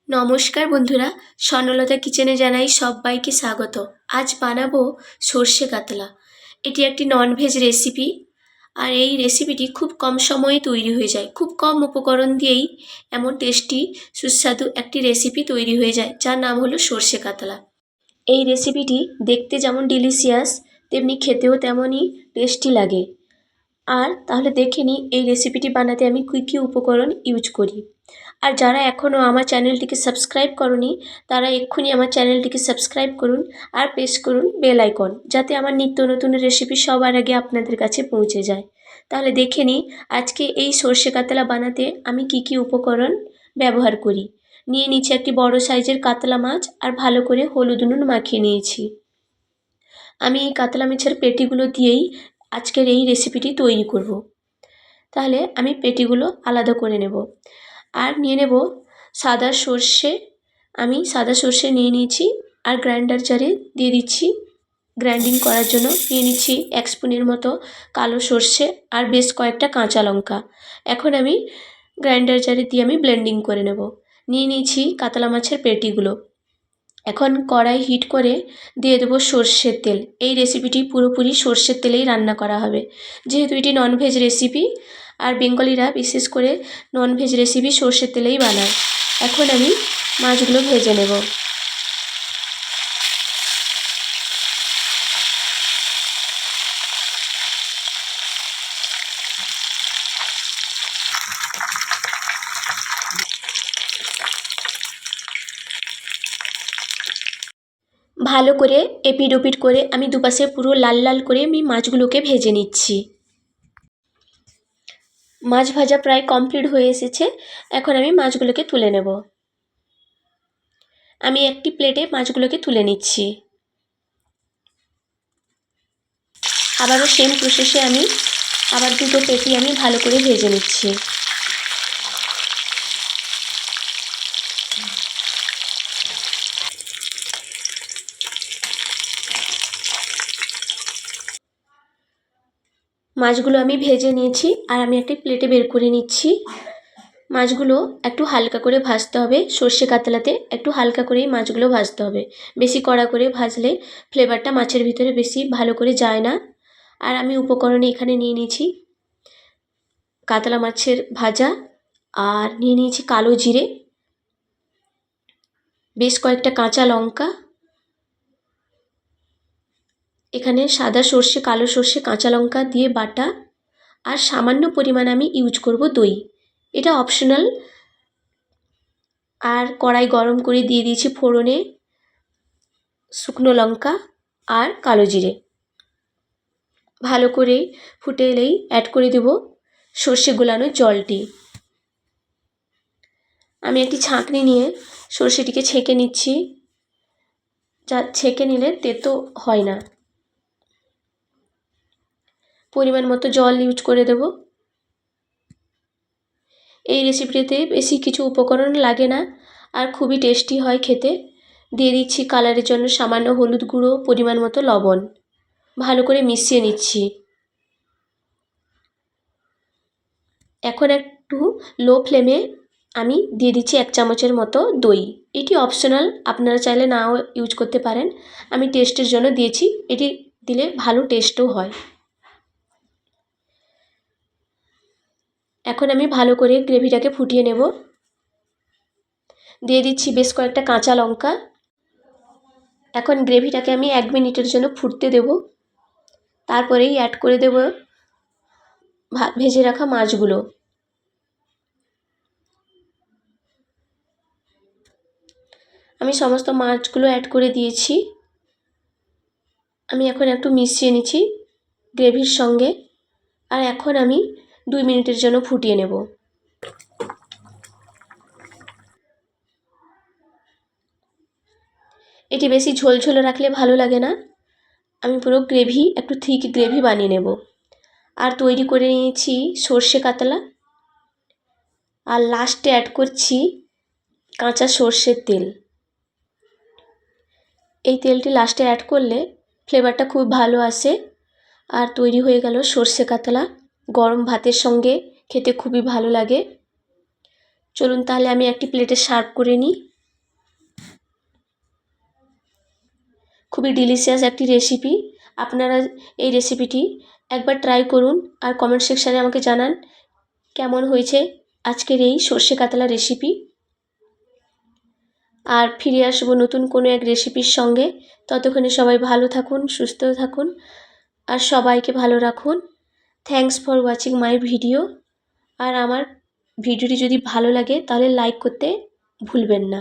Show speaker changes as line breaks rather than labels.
নমস্কার বন্ধুরা, স্বর্ণলতা কিচেনে জানাই সবাইকে স্বাগত। আজ বানাবো সর্ষে কাতলা। এটি একটি ননভেজ রেসিপি, আর এই রেসিপিটি খুব কম সময়ে তৈরি হয়ে যায়। খুব কম উপকরণ দিয়েই এমন টেস্টি সুস্বাদু একটি রেসিপি তৈরি হয়ে যায়, যার নাম হলো সর্ষে কাতলা। এই রেসিপিটি দেখতে যেমন ডিলিশিয়াস, তেমনি খেতেও তেমনই টেস্টি লাগে। আর তাহলে দেখে নিই এই রেসিপিটি বানাতে আমি কী কী উপকরণ ইউজ করি। আর যারা এখনও আমার চ্যানেলটিকে সাবস্ক্রাইব করনি, তারা এক্ষুনি আমার চ্যানেলটিকে সাবস্ক্রাইব করুন আর প্রেস করুন বেল আইকন, যাতে আমার নিত্য নতুন রেসিপি সবার আগে আপনাদের কাছে পৌঁছে যায়। তাহলে দেখে নিই আজকে এই সর্ষে কাতলা বানাতে আমি কী কী উপকরণ ব্যবহার করি। নিয়ে নিচ্ছি একটি বড় সাইজের কাতলা মাছ, আর ভালো করে হলুদ নুন মাখিয়ে নিয়েছি। আমি এই কাতলা মাছের পেটিগুলো দিয়েই আজকের এই রেসিপিটি তৈরি করব। তাহলে আমি পেটিগুলো আলাদা করে নেব। আর নিয়ে নেব সাদা সর্ষে। আমি সাদা সর্ষে নিয়ে নিয়েছি, আর গ্রাইন্ডার জারে দিয়ে দিচ্ছি গ্রাইন্ডিং করার জন্য। নিয়ে নিচ্ছি 1 স্পুনের মতো কালো সর্ষে আর বেশ কয়েকটা কাঁচা লঙ্কা। এখন আমি গ্রাইন্ডার জারে দিয়ে আমি ব্লেন্ডিং করে নেব। নিয়ে নিয়েছি কাতলা মাছের পেটিগুলো। এখন কড়াই হিট করে দিয়ে দেবো সর্ষের তেল। এই রেসিপিটি পুরোপুরি সর্ষের তেলেই রান্না করা হবে, যেহেতু এটি ননভেজ রেসিপি, আর বেঙ্গলিরা বিশেষ করে ননভেজ রেসিপি সর্ষের তেলেই বানায়। এখন আমি মাছগুলো ভেজে নেব। ভালো করে এপিট ওপিট করে আমি দুপাশে পুরো লাল লাল করে আমি মাছগুলোকে ভেজে নিচ্ছি। মাছ ভাজা প্রায় কমপ্লিট হয়ে এসেছে। এখন আমি মাছগুলোকে তুলে নেব। আমি একটি প্লেটে মাছগুলোকে তুলে নিচ্ছি। আবারও সেম প্রসেসে আমি আবার দুটো পেটি আমি ভালো করে ভেজে নিচ্ছি। মাছগুলো আমি ভেজে নিয়েছি, আর আমি একটি প্লেটে বের করে নিচ্ছি। মাছগুলো একটু হালকা করে ভাজতে হবে। সর্ষে কাতলাতে একটু হালকা করেই মাছগুলো ভাজতে হবে। বেশি কড়া করে ভাজলে ফ্লেভারটা মাছের ভিতরে বেশি ভালো করে যায় না। আর আমি উপকরণে এখানে নিয়ে নিয়েছি কাতলা মাছের ভাজা, আর নিয়ে নিয়েছি কালো জিরে, বেশ কয়েকটা কাঁচা লঙ্কা, এখানে সাদা সর্ষে, কালো সর্ষে, কাঁচা লঙ্কা দিয়ে বাটা, আর সামান্য পরিমাণ আমি ইউজ করব দই। এটা অপশনাল। আর কড়াই গরম করে দিয়ে দিয়েছি ফোড়নে শুকনো লঙ্কা আর কালো জিরে। ভালো করে ফুটে এলেই অ্যাড করে দেব সর্ষে গোলানোর জলটি। আমি একটি ছাঁকনি নিয়ে সর্ষেটিকে ছেঁকে নিচ্ছি, যা ছেঁকে নিলে তেতো হয় না। পরিমাণ মতো জল ইউজ করে দেব। এই রেসিপিটিতে বেশি কিছু উপকরণ লাগে না, আর খুবই টেস্টি হয় খেতে। দিয়ে দিচ্ছি কালারের জন্য সামান্য হলুদ গুঁড়ো, পরিমাণ মতো লবণ। ভালো করে মিশিয়ে নিচ্ছি। এখন একটু লো ফ্লেমে আমি দিয়ে দিচ্ছি 1 চামচের মতো দই। এটি অপশনাল, আপনারা চাইলে নাও ইউজ করতে পারেন। আমি টেস্টের জন্য দিয়েছি, এটি দিলে ভালো টেস্টও হয়। এখন আমি ভালো করে গ্রেভিটাকে ফুটিয়ে নেব। দিয়ে দিচ্ছি বেশ কয়েকটা কাঁচা লঙ্কা। এখন গ্রেভিটাকে আমি 1 মিনিটের জন্য ফুটতে দেব। তারপরেই অ্যাড করে দেব ভেজে রাখা মাছগুলো। আমি সমস্ত মাছগুলো অ্যাড করে দিয়েছি। আমি এখন একটু মিশিয়ে নিচ্ছি গ্রেভির সঙ্গে, আর এখন আমি 2 মিনিটের জন্য ফুটিয়ে নেব। এটি বেশি ঝোলঝোল রাখলে ভালো লাগে না। আমি পুরো গ্রেভি, একটু থিক গ্রেভি বানিয়ে নেব। আর তৈরি করে নিয়েছি সর্ষে কাতলা, আর লাস্টে অ্যাড করছি কাঁচা সর্ষের তেল। এই তেলটি লাস্টে অ্যাড করলে ফ্লেভারটা খুব ভালো আসে। আর তৈরি হয়ে গেল সর্ষে কাতলা। গরম ভাতের সঙ্গে খেতে খুবই ভালো লাগে। চলুন তাহলে আমি একটি প্লেটে সার্ভ করে নিই। খুবই ডিলিশিয়াস একটি রেসিপি। আপনারা এই রেসিপিটি একবার ট্রাই করুন আর কমেন্ট সেকশানে আমাকে জানান কেমন হয়েছে আজকের এই সর্ষে কাতলা রেসিপি। আর ফিরে আসবো নতুন কোনো এক রেসিপির সঙ্গে। ততক্ষণে সবাই ভালো থাকুন, সুস্থ থাকুন আর সবাইকে ভালো রাখুন। Thanks for watching my video. আর আমার ভিডিওটি যদি ভালো লাগে তাহলে লাইক করতে ভুলবেন না।